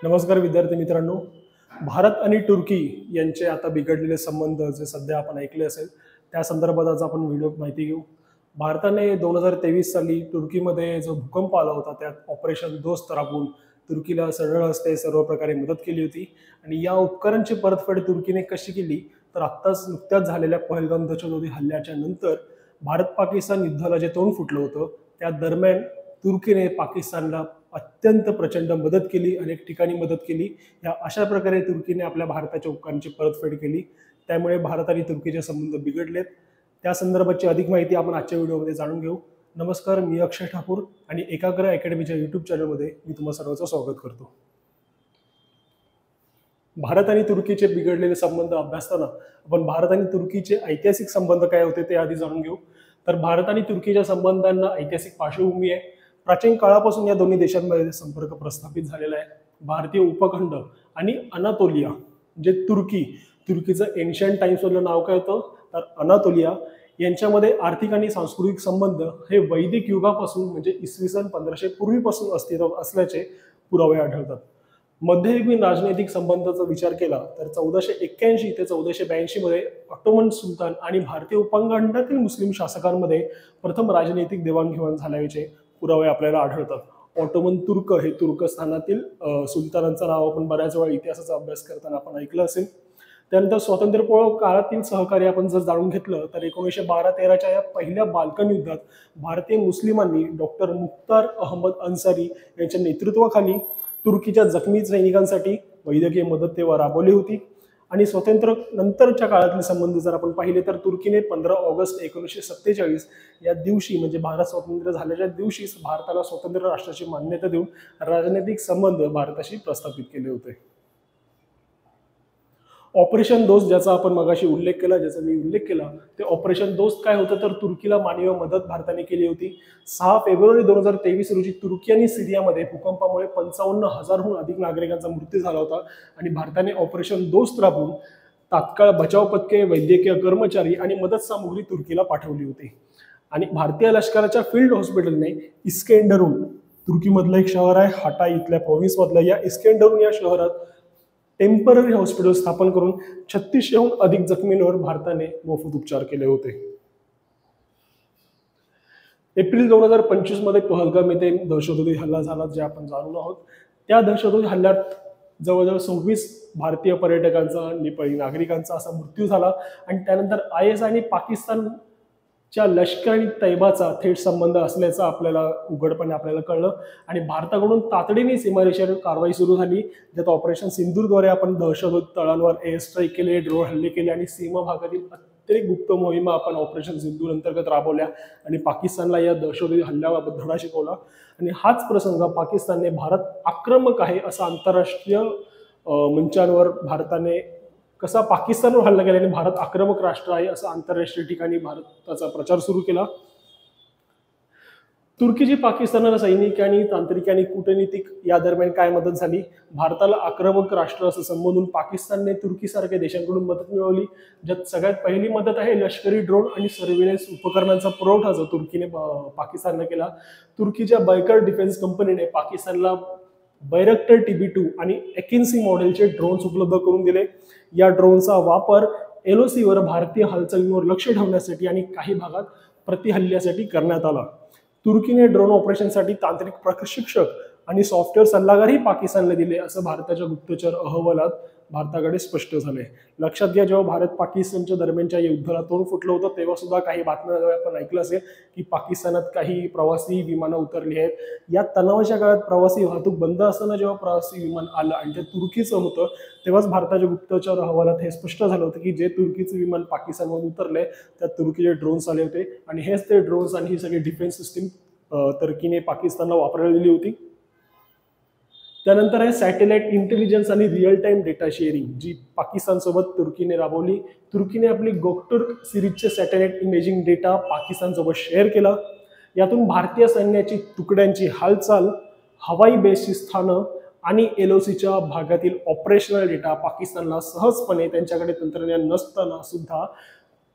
नमस्कार विद्यार्थी मित्रांनो. भारत आणि तुर्की यांचे आता बिघडलेले संबंध जे सध्या आपण ऐकले असेल त्या संदर्भात आज आपण व्हिडिओ माहिती घेऊ. भारताने 2023 साली तुर्कीमध्ये जो भूकंप आला होता त्यात ऑपरेशन दोस्त राबवून तुर्कीला सरळ हस्ते सर्व प्रकारे मदत केली होती आणि या उपकरणाची परतफेड तुर्कीने कशी केली तर आत्ताच नुकत्याच झालेल्या पहलगाम दहशतवादी हल्ल्याच्या नंतर भारत पाकिस्तान युद्धाला जे तोंड फुटलं होतं त्या दरम्यान तुर्कीने पाकिस्तानला अत्यंत प्रचंड मदत केली, अनेक ठिकाणी मदत केली. या अशा प्रकारे तुर्कीने आपल्या भारताच्या उपकरणाची परतफेड केली. त्यामुळे भारत आणि तुर्कीचे संबंध बिघडलेत. त्या संदर्भाची अधिक माहिती आपण आजच्या व्हिडिओमध्ये जाणून घेऊ. नमस्कार, मी अक्षय ठाकूर आणि एकाग्र अकॅडमीच्या यूट्यूब चॅनलमध्ये मी तुम्हा सर्वांचं स्वागत करतो. भारत आणि तुर्कीचे बिघडलेले संबंध अभ्यासताना आपण भारत आणि तुर्कीचे ऐतिहासिक संबंध काय होते ते आधी जाणून घेऊ. तर भारत आणि तुर्कीच्या संबंधांना ऐतिहासिक पार्श्वभूमी आहे. प्राचीन काळापासून या दोन्ही देशांमध्ये संपर्क प्रस्थापित झालेला आहे. भारतीय उपखंड आणि अनातोलिया जे तुर्कीचं एन्शियंट टाइम्स मधलं नाव काय होतं तर अनातोलिया यांच्यामध्ये आर्थिक आणि सांस्कृतिक संबंध हे वैदिक युगापासून म्हणजे इसवी सन 1500 पूर्वीपासून अस्तित्वात असल्याचे पुरावे आढळतात. मध्ययुगीन राजनैतिक संबंधाचा विचार केला तर 1481 ते 1482 मध्ये ऑटोमन सुलतान आणि भारतीय उपखंडातील मुस्लिम शासकांमध्ये प्रथम राजनैतिक देवाणघेवाण झाल्याचे पुरावे आपल्याला आढळतात. ऑटोमन तुर्क हे तुर्कस्थानातील सुलतानांचं नाव आपण बऱ्याच वेळा इतिहासाचा अभ्यास करताना आपण ऐकलं असेल. त्यानंतर स्वातंत्र्यपूर्व काळातील सहकार्य आपण जर जाणून घेतलं तर 1912-13च्या या पहिल्या बाल्कन युद्धात भारतीय मुस्लिमांनी डॉक्टर मुख्तार अहमद अन्सारी यांच्या नेतृत्वाखाली तुर्कीच्या जखमी सैनिकांसाठी वैद्यकीय मदत तेव्हा राबवली होती. आणि स्वातंत्र्य नंतरच्या काळातले संबंध जर आपण पाहिले तर तुर्कीने 15 ऑगस्ट 1947 या दिवशी म्हणजे भारत स्वतंत्र झाल्याच्या दिवशीच भारताला स्वतंत्र राष्ट्राची मान्यता देऊन राजनैतिक संबंध भारताशी प्रस्थापित केले होते. ऑपरेशन दोस्त ज्याचा आपण मगाशी उल्लेख केला, ज्याचा मी उल्लेख केला ते ऑपरेशन दोस्त काय होतं तर तुर्कीला मानवीय मदत भारताने केली होती. 6 फेब्रुवारी 2023 रोजी तुर्की आणि सिरियामध्ये भूकंपामुळे 55,000हून अधिक नागरिकांचा मृत्यू झाला होता आणि भारताने ऑपरेशन दोस्त राबवून तात्काळ बचाव पथके, वैद्यकीय कर्मचारी आणि मदत सामुग्री तुर्कीला पाठवली होती. आणि भारतीय लष्कराच्या फील्ड हॉस्पिटलने इस्केंडरून, तुर्कीमधलं एक शहर आहे हाटा इथल्या प्रोव्हिन्समधलं, या इस्केंडरून या शहरात टेम्पररी हॉस्पिटल स्थापन करून 3600हून अधिक जखमींवर भारताने मोफत उपचार केले होते. एप्रिल 2025 मध्ये पहलगाम येथे दहशतवादी हल्ला झाला जे आपण जाणून आहोत. त्या दहशतवादी हल्ल्यात जवळजवळ 26 भारतीय पर्यटकांचा, नेपाळी नागरिकांचा असा मृत्यू झाला. आणि त्यानंतर IS आणि पाकिस्तानच्या लष्कर आणि तैबाचा थेट संबंध असल्याचं आपल्याला उघडपणे आपल्याला कळलं आणि भारताकडून तातडीने सीमारेषेवर कारवाई सुरू झाली, ज्यात ऑपरेशन सिंदूरद्वारे आपण दहशतवादी तळांवर एअर स्ट्राईक केले, ड्रोन हल्ले केले आणि सीमा भागातील अतिरेक गुप्त मोहिमा आपण ऑपरेशन सिंदूर अंतर्गत राबवल्या आणि पाकिस्तानला या दहशतवादी हल्ल्याबाबत धडा शिकवला. आणि हाच प्रसंग पाकिस्तानने भारत आक्रमक आहे असा आंतरराष्ट्रीय मंचांवर भारताने कसा पाकिस्तानवर हल्ला केला आणि भारत आक्रमक राष्ट्र आहे असं आंतरराष्ट्रीय ठिकाणी भारताचा प्रचार सुरू केला. तुर्कीची पाकिस्तानाला सैनिक आणि तांत्रिक आणि कूटनीतिक या दरम्यान काय मदत झाली. भारताला आक्रमक राष्ट्र असं संबोधून पाकिस्तानने तुर्कीसारख्या देशांकडून मदत मिळवली, ज्यात सगळ्यात पहिली मदत आहे लष्करी ड्रोन आणि सर्व्हिलन्स उपकरणांचा पुरवठा जो तुर्कीने पाकिस्तानला केला. तुर्कीच्या बैकर डिफेन्स कंपनीने पाकिस्तानला बैरक्टर TB2 आणि एकिन्सी मॉडेलचे ड्रोन्स उपलब्ध करून दिले. या ड्रोनचा वापर LOC वर भारतीय हालचालींवर लक्ष ठेवण्यासाठी आणि काही भागात प्रतिहल्ल्यासाठी करण्यात आला. तुर्कीने ड्रोन ऑपरेशनसाठी तांत्रिक प्रशिक्षक आणि सॉफ्टवेअर सल्लागारही पाकिस्तानला दिले असं भारताच्या गुप्तचर अहवालात भारताकडे स्पष्ट झाले. लक्षात घ्या, जेव्हा भारत पाकिस्तानच्या दरम्यानच्या युद्धाला तोंड फुटलं होतं तेव्हा सुद्धा काही बातम्या आपण ऐकलं असेल की पाकिस्तानात काही प्रवासी विमानं उतरली आहेत. या तणावाच्या काळात प्रवासी वाहतूक बंद असताना जेव्हा प्रवासी विमान आलं आणि ते तुर्कीचं होतं तेव्हाच भारताच्या गुप्तचर अहवालात हे स्पष्ट झालं होतं की जे तुर्कीचं विमान पाकिस्तानमध्ये उतरलंय त्यात तुर्कीचे ड्रोन्स आले होते आणि हेच ते ड्रोन्स आणि ही सगळी डिफेन्स सिस्टीम तुर्कीने पाकिस्तानला वापरायला दिली होती. त्यानंतर आहे सॅटेलाइट इंटेलिजन्स आणि रिअल टाइम डेटा शेअरिंग जी पाकिस्तानसोबत तुर्कीने राबवली. तुर्कीने आपली गोकटुर्क सिरीजचे सॅटेलाइट इमेजिंग डेटा पाकिस्तानसोबत शेअर केला. यातून भारतीय सैन्याची तुकड्यांची हालचाल, हवाई बेसची स्थानं आणि LOCच्या भागातील ऑपरेशनल डेटा पाकिस्तानला सहजपणे त्यांच्याकडे तंत्रज्ञान नसताना सुद्धा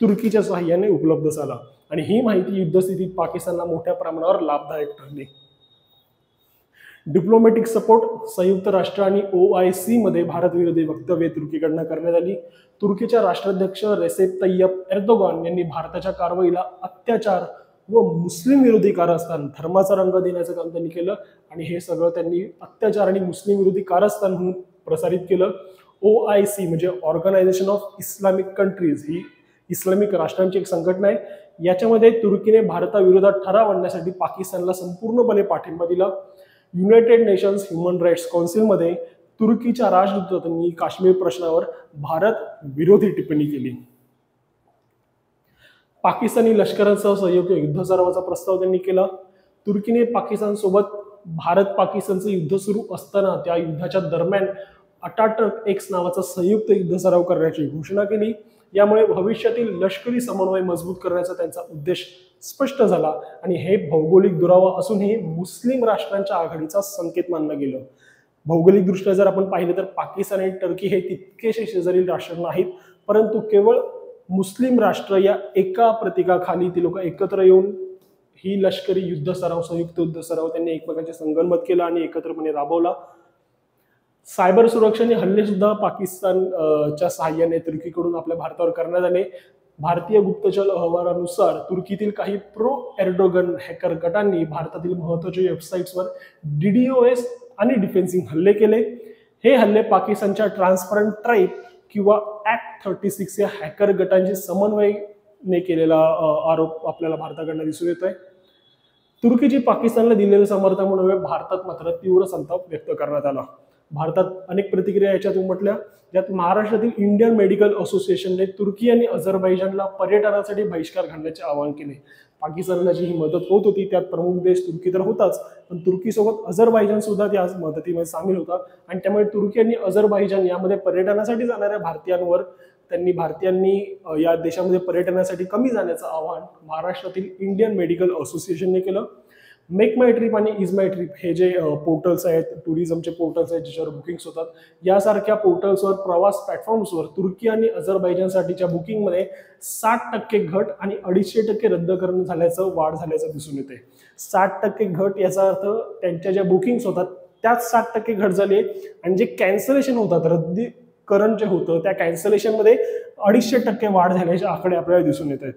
तुर्कीच्या सहाय्याने उपलब्ध झाला आणि ही माहिती युद्धस्थितीत पाकिस्तानला मोठ्या प्रमाणावर लाभदायक ठरली. डिप्लोमॅटिक सपोर्ट, संयुक्त राष्ट्र आणि OIC मध्ये भारत विरोधी वक्तव्ये तुर्कीकडनं करण्यात आली. तुर्कीच्या राष्ट्राध्यक्ष रेसेप तय्यप एर्दोगान यांनी भारताच्या कारवाईला अत्याचार व मुस्लिम विरोधी कारस्थान, धर्माचा रंग देण्याचं काम त्यांनी केलं आणि हे सगळं त्यांनी अत्याचार आणि मुस्लिम विरोधी कारस्थान म्हणून प्रसारित केलं. OIC म्हणजे ऑर्गनायझेशन ऑफ इस्लामिक कंट्रीज, ही इस्लामिक राष्ट्रांची एक संघटना आहे. याच्यामध्ये तुर्कीने भारताविरोधात ठराव आणण्यासाठी पाकिस्तानला संपूर्णपणे पाठिंबा दिला. युनायटेड नेशन्स ह्युमन राईट्स काउन्सिलमध्ये तुर्कीच्या राजदूतांनी काश्मीर प्रश्नावर भारत विरोधी टिप्पणी केली. पाकिस्तानी लष्करासह संयुक्त युद्ध सरावाचा प्रस्ताव त्यांनी केला. तुर्कीने पाकिस्तानसोबत भारत पाकिस्तानचं युद्ध सुरू असताना त्या युद्धाच्या दरम्यान अटाटक एक्स नावाचा संयुक्त युद्ध सराव करण्याची घोषणा केली. यामुळे भविष्यातील लष्करी समन्वय मजबूत करण्याचा त्यांचा उद्देश स्पष्ट झाला आणि हे भौगोलिक दुरावा असूनही मुस्लिम राष्ट्रांच्या आघाडीचा संकेत मानलं गेलं. भौगोलिकदृष्ट्या जर आपण पाहिलं तर पाकिस्तान आणि टर्की हे तितकेसे शेजारील राष्ट्र नाहीत, परंतु केवळ मुस्लिम राष्ट्र या एका प्रतीकाखाली ती लोक एकत्र येऊन ही लष्करी युद्ध सराव, संयुक्त युद्ध सराव त्यांनी एकमेकांचे संगनमत केला आणि एकत्रपणे राबवला. सायबर सुरक्षा आणि हल्ले सुद्धा पाकिस्तानच्या सहाय्याने तुर्कीकडून आपल्या भारतावर करण्यात आले. भारतीय गुप्तचर अहवालानुसार तुर्कीतील काही प्रो एर्डोगन हॅकर गटांनी भारतातील महत्त्वाच्या वेबसाईट्सवर DDoS आणि डिफेन्सिंग हल्ले केले. हे हल्ले पाकिस्तानच्या ट्रान्सपरंट ट्राईब किंवा Act 36 या हॅकर गटांचे समन्वयने केलेला आरोप आपल्याला भारताकडनं दिसून येतोय. तुर्कीची पाकिस्तानला दिलेलं समर्थनामुळे भारतात मात्र तीव्र संताप व्यक्त करण्यात आला. भारतात अनेक प्रतिक्रिया याच्यात उमटल्या. यात महाराष्ट्रातील इंडियन मेडिकल असोसिएशनने तुर्की आणि अझरबैजानला पर्यटनासाठी बहिष्कार घालण्याचे आवाहन केले. पाकिस्तानला जी ही मदत होत होती त्यात प्रमुख देश तुर्की तर होताच, पण तुर्कीसोबत अझरबैजान सुद्धा त्या मदतीमध्ये सामील होता आणि त्यामुळे तुर्की आणि अझरबैजान यामध्ये पर्यटनासाठी जाणाऱ्या भारतीयांनी या देशामध्ये पर्यटनासाठी कमी जाण्याचं आवाहन महाराष्ट्रातील इंडियन मेडिकल असोसिएशनने केलं. मेक माय ट्रिप आणि इज माय ट्रिप हे जे पोर्टल्स आहेत, टुरिझमचे पोर्टल्स आहेत ज्याच्यावर बुकिंग्स होतात, यासारख्या पोर्टल्सवर, प्रवास प्लॅटफॉर्म्सवर तुर्की आणि अझरबैजानसाठीच्या बुकिंगमध्ये 60% घट आणि 250% रद्दकरण झाल्याचं, वाढ झाल्याचं दिसून येते. 60% घट याचा अर्थ त्यांच्या ज्या बुकिंग्स होतात त्यात 60% घट झाली आहे आणि जे कॅन्सलेशन होतात, रद्दीकरण जे होतं त्या कॅन्सलेशनमध्ये 250% वाढ झाल्याचे आकडे आपल्याला दिसून येत आहेत.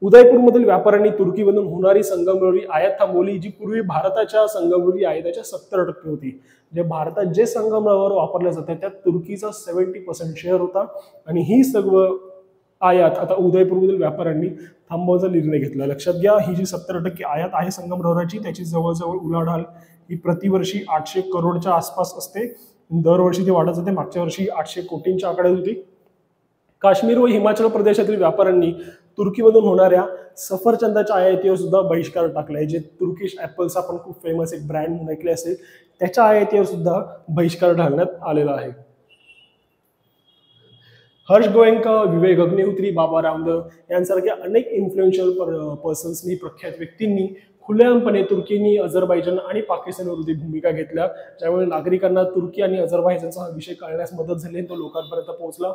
उदयपूरमधील व्यापाऱ्यांनी तुर्कीमधून होणारी संगमरवरी आयात थांबवली, जी पूर्वी भारताच्या संगमरवरी आयाताच्या 70% होती. जे भारतात जे संगमरवर वापरले जाते त्यात तुर्कीचा 70% शेअर होता आणि ही सर्व आयात आता उदयपूरमधील व्यापाऱ्यांनी थांबवण्याचा निर्णय घेतला. लक्षात घ्या, ही जी 70% आयात आहे संगमरवराची त्याची जवळजवळ उलाढाल ही प्रतिवर्षी 800 करोडच्या आसपास असते. दरवर्षी ती वाढत जाते. मागच्या वर्षी 800 कोटींच्या आकड्यात होती. काश्मीर व हिमाचल प्रदेशातील व्यापाऱ्यांनी तुर्कीमधून होणाऱ्या सफरचंदाच्या आयातीवर सुद्धा बहिष्कार टाकलाय. जे तुर्किश ॲपल्स आपण खूप फेमस एक ब्रँड म्हणून ऐकले असेल, त्याच्या आयातीवर सुद्धा बहिष्कार घालण्यात आलेला आहे. हर्ष गोयंका, विवेक अग्निहोत्री, बाबा रामदेव यांसारख्या अनेक इन्फ्लुएन्शियल पर्सन्सनी, प्रख्यात व्यक्तींनी खुलेआमपणे तुर्कीनी अझरबैजान आणि पाकिस्तान विरोधी भूमिका घेतल्या, ज्यामुळे नागरिकांना तुर्की आणि अझरबैजानचा हा विषय कळण्यास मदत झाली, तो लोकांपर्यंत पोहोचला.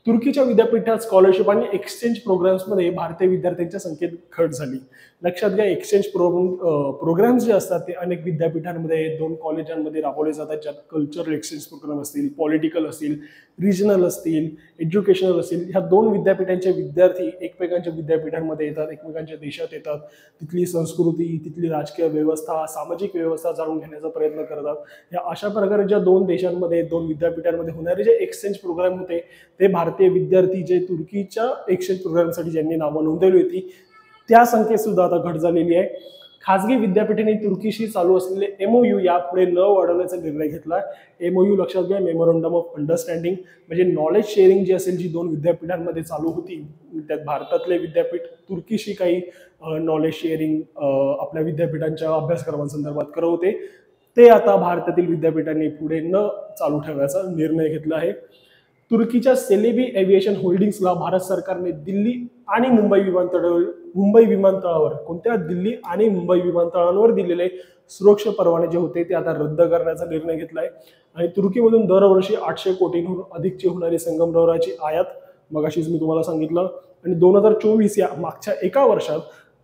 तुर्कीच्या विद्यापीठात स्कॉलरशिप आणि एक्सचेंज प्रोग्राम्समध्ये भारतीय विद्यार्थ्यांच्या संख्येत घट झाली. लक्षात घ्या, एक्सचेंज प्रोग्राम्स जे असतात ते अनेक विद्यापीठांमध्ये, 2 कॉलेजांमध्ये राबवले जातात, ज्यात कल्चरल एक्सचेंज प्रोग्राम असतील, पॉलिटिकल असतील, रिजनल असतील, एज्युकेशनल असतील. ह्या 2 विद्यापीठांचे विद्यार्थी एकमेकांच्या विद्यापीठांमध्ये येतात, एकमेकांच्या देशात येतात, तिथली संस्कृती, तिथली राजकीय व्यवस्था, सामाजिक व्यवस्था जाणून घेण्याचा प्रयत्न करतात. या अशा प्रकारे ज्या 2 देशांमध्ये, 2 विद्यापीठांमध्ये होणारे जे एक्सचेंज प्रोग्राम होते ते भारतीय विद्यार्थी जे तुर्कीच्या एक्सचेंज प्रोग्रामसाठी ज्यांनी नावं नोंदवली होती त्या संख्येत सुद्धा आता घट झालेली आहे. खासगी विद्यापीठांनी तुर्कीशी चालू असलेले MOU यापुढे न वाढवण्याचा निर्णय घेतला. MOU लक्षात घ्या, मेमोरंडम ऑफ अंडरस्टँडिंग, म्हणजे नॉलेज शेअरिंग जी असेल, जी 2 विद्यापीठांमध्ये चालू होती, त्यात भारतातले विद्यापीठ तुर्कीशी काही नॉलेज शेअरिंग आपल्या विद्यापीठांच्या अभ्यासक्रमांसंदर्भात करत होते, ते आता भारतातील विद्यापीठांनी पुढे न चालू ठेवण्याचा निर्णय घेतला आहे. तुर्कीच्या सेलेबी एव्हिएशन होल्डिंग्सला भारत सरकारने दिल्ली आणि मुंबई विमानतळावर कोणत्या दिल्ली आणि मुंबई विमानतळांवर दिलेले सुरक्षा परवाने जे होते ते आता रद्द करण्याचा निर्णय घेतलाय. आणि तुर्कीमधून दरवर्षी 800 कोटींहून अधिकची होणारी संगमरवराची आयात मगाशीच मी तुम्हाला सांगितलं. आणि 2024 या मागच्या एका वर्षात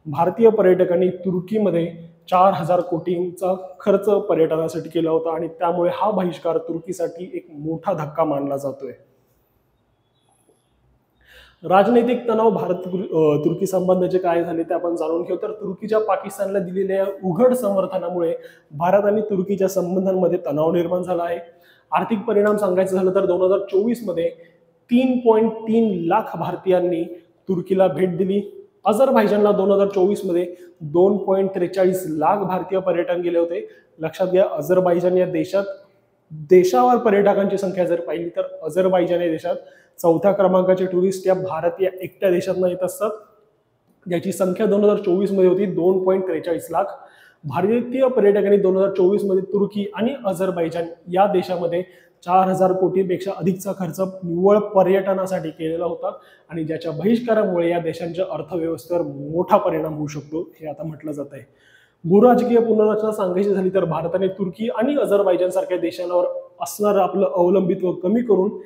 भारतीय पर्यटकांनी तुर्कीमध्ये 4,000 कोटींचा खर्च पर्यटनासाठी केला होता आणि त्यामुळे हा बहिष्कार तुर्कीसाठी एक मोठा धक्का मानला जातोय. राजनैतिक तणाव तुर्की संबंधाचे काय झाले ते आपण जाणून घेऊ. तर तुर्कीच्या पाकिस्तानला दिलेल्या उघड समर्थनामुळे भारत आणि तुर्कीच्या संबंधांमध्ये तणाव निर्माण झाला आहे. आर्थिक परिणाम सांगायचं झालं तर 2024 मध्ये 3.3 लाख भारतीयांनी तुर्कीला भेट दिली. अझरबैजानला 2024 मध्ये 2.43 लाख भारतीय पर्यटन गेले होते. लक्षात घ्या, अझरबैजान या देशावर पर्यटकांची संख्या जर पाहिली तर अझरबैजान या देशात 4थ्या क्रमांकाचे टुरिस्ट या भारत या एकट्या देशातनं येत असतात. ज्याची संख्या 2024 मध्ये होती 2.43 लाख. भारतीय पर्यटकांनी 2024 मध्ये तुर्की आणि अझरबैजान या देशामध्ये 4,000 कोटींपेक्षा अधिकचा खर्च निव्वळ पर्यटनासाठी केलेला होता आणि ज्याच्या बहिष्कारामुळे या देशांच्या अर्थव्यवस्थेवर मोठा परिणाम होऊ शकतो हे आता म्हटलं जात आहे. भूराजकीय पुनर्रचना सांगायची झाली तर भारताने तुर्की आणि अझरबैजान सारख्या देशांवर असणारं आपलं अवलंबित्व कमी करून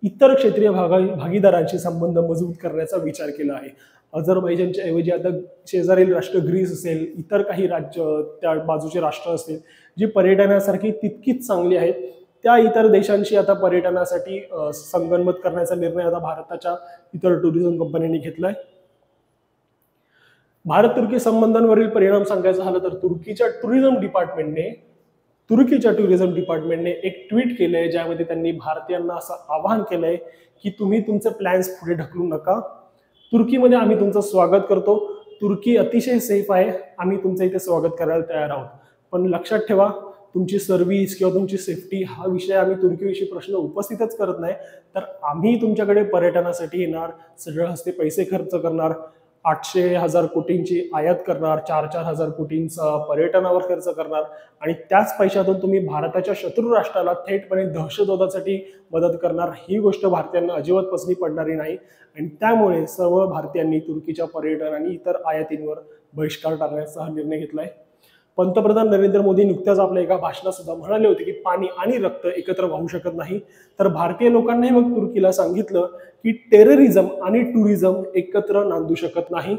इतर क्षेत्रीय भागीदारांशी संबंध मजबूत करण्याचा विचार केला आहे. अझरबैजानच्या ऐवजी आता शेजारील राष्ट्र ग्रीस असेल, इतर काही राज्य त्या बाजूचे राष्ट्र असतील जी पर्यटनासारखी तितकीच चांगली आहेत, त्या इतर देशांशी आता पर्यटनासाठी संगनमत करण्याचा निर्णय आता भारताच्या इतर टुरिझम कंपन्यांनी घेतलाय. भारत तुर्की संबंधांवरील परिणाम सांगायचा झाला तर तुर्कीच्या टुरिझम डिपार्टमेंटने एक ट्विट केलंय ज्यामध्ये त्यांनी भारतीयांना असं आवाहन केलंय की तुम्ही तुमचे प्लॅन्स पुढे ढकलू नका. तुर्कीमध्ये आम्ही तुमचं स्वागत करतो. तुर्की अतिशय सेफ आहे. आम्ही तुमचं इथे स्वागत करायला तयार आहोत. पण लक्षात ठेवा, तुमची सर्व्हिस किंवा तुमची सेफ्टी हा विषय आम्ही तुर्कीविषयी प्रश्न उपस्थितच करत नाही. तर आम्ही तुमच्याकडे पर्यटनासाठी येणार, सगळं हस्ते पैसे खर्च करणार, 800,000 कोटींची आयात करणार, 4,000 कोटींचा पर्यटनावर खर्च करणार आणि त्याच पैशातून तुम्ही भारताच्या शत्रू राष्ट्राला थेटपणे दहशतवादासाठी मदत करणार. ही गोष्ट भारतीयांना अजिबात पसंती पडणारी नाही आणि त्यामुळे सर्व भारतीयांनी तुर्कीच्या पर्यटन आणि इतर आयातींवर बहिष्कार टाकण्याचा हा निर्णय घेतलाय. पंतप्रधान नरेंद्र मोदी नुकत्याच आपल्या एका भाषणात सुद्धा म्हणाले होते की पाणी आणि रक्त एकत्र वाहू शकत नाही. तर भारतीय लोकांनी मग तुर्कीला सांगितलं की टेररिझम आणि टुरिझम एकत्र नांदू शकत नाही.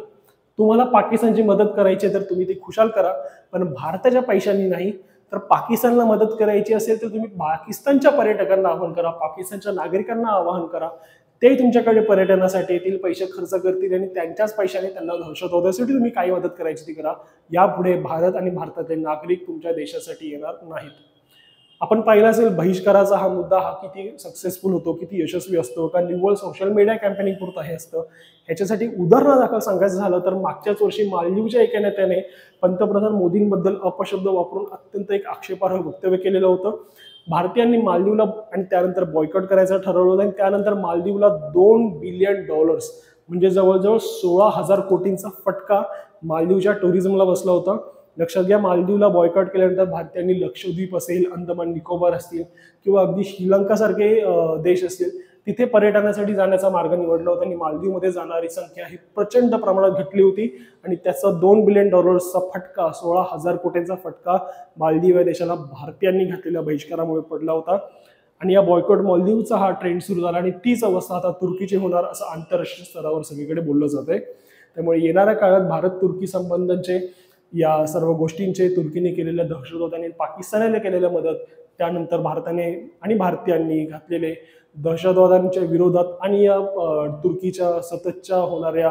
तुम्हाला पाकिस्तानची मदत करायची तर तुम्ही ती खुशाल करा, पण भारताच्या पैशांनी नाही. तर पाकिस्तानला मदत करायची असेल तर तुम्ही पाकिस्तानच्या पर्यटकांना आवाहन करा, पाकिस्तानच्या नागरिकांना आवाहन करा. ते तुमच्याकडे पर्यटनासाठी येतील, पैसे खर्च करतील आणि त्यांच्याच पैशाने त्यांना दहशतवादासाठी तुम्ही काही मदत करायची ती करा. यापुढे भारत आणि भारताचे नागरिक तुमच्या देशासाठी येणार नाहीत. आपण पाहिलं असेल बहिष्काराचा हा मुद्दा हा किती सक्सेसफुल होतो, किती यशस्वी असतो का निव्वळ सोशल मीडिया कॅम्पेनिंग पुरतं हे असतं. ह्याच्यासाठी उदाहरणादाखल सांगायचं झालं तर मागच्याच वर्षी मालदीवच्या एका नेत्याने पंतप्रधान मोदींबद्दल अपशब्द वापरून अत्यंत एक आक्षेपार्ह वक्तव्य केलेलं होतं. भारतीयांनी मालदीवला आणि त्यानंतर बॉयकॉट करायचं ठरवलं होतं आणि त्यानंतर मालदीवला $2 बिलियन म्हणजे जवळजवळ 16,000 कोटींचा फटका मालदीवच्या टुरिझमला बसला होता. लक्षात घ्या, मालदीवला बॉयकॉट केल्यानंतर भारतीयांनी लक्षद्वीप असेल, अंदमान निकोबार असतील किंवा अगदी श्रीलंका सारखे देश असतील तिथे पर्यटनासाठी जाण्याचा मार्ग निवडला होता आणि मालदीवमध्ये जाणारी संख्या ही प्रचंड प्रमाणात घटली होती आणि त्याचा $2 बिलियन फटका, 16,000 कोटींचा फटका मालदीव या देशाला भारतीयांनी घातलेल्या बहिष्कारामुळे पडला होता. आणि या बॉयकॉट मालदीवचा हा ट्रेंड सुरू झाला आणि तीच अवस्था आता तुर्कीची होणार असं आंतरराष्ट्रीय स्तरावर सगळीकडे बोललं जात आहे. त्यामुळे येणाऱ्या काळात भारत तुर्की संबंधांचे या सर्व गोष्टींचे, तुर्कीने केलेल्या दहशतवाद आणि पाकिस्तानाने केलेल्या मदत, त्यानंतर भारताने आणि भारतीयांनी घातलेले दहशतवादांच्या विरोधात आणि या तुर्कीच्या सततच्या होणाऱ्या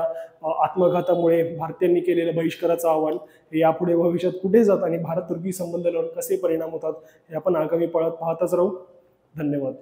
आत्मघातामुळे भारतीयांनी केलेल्या बहिष्काराचं आव्हान हे यापुढे भविष्यात कुठे जात आणि भारत तुर्की संबंधांवर कसे परिणाम होतात हे आपण आगामी काळात पाहतच राहू. धन्यवाद.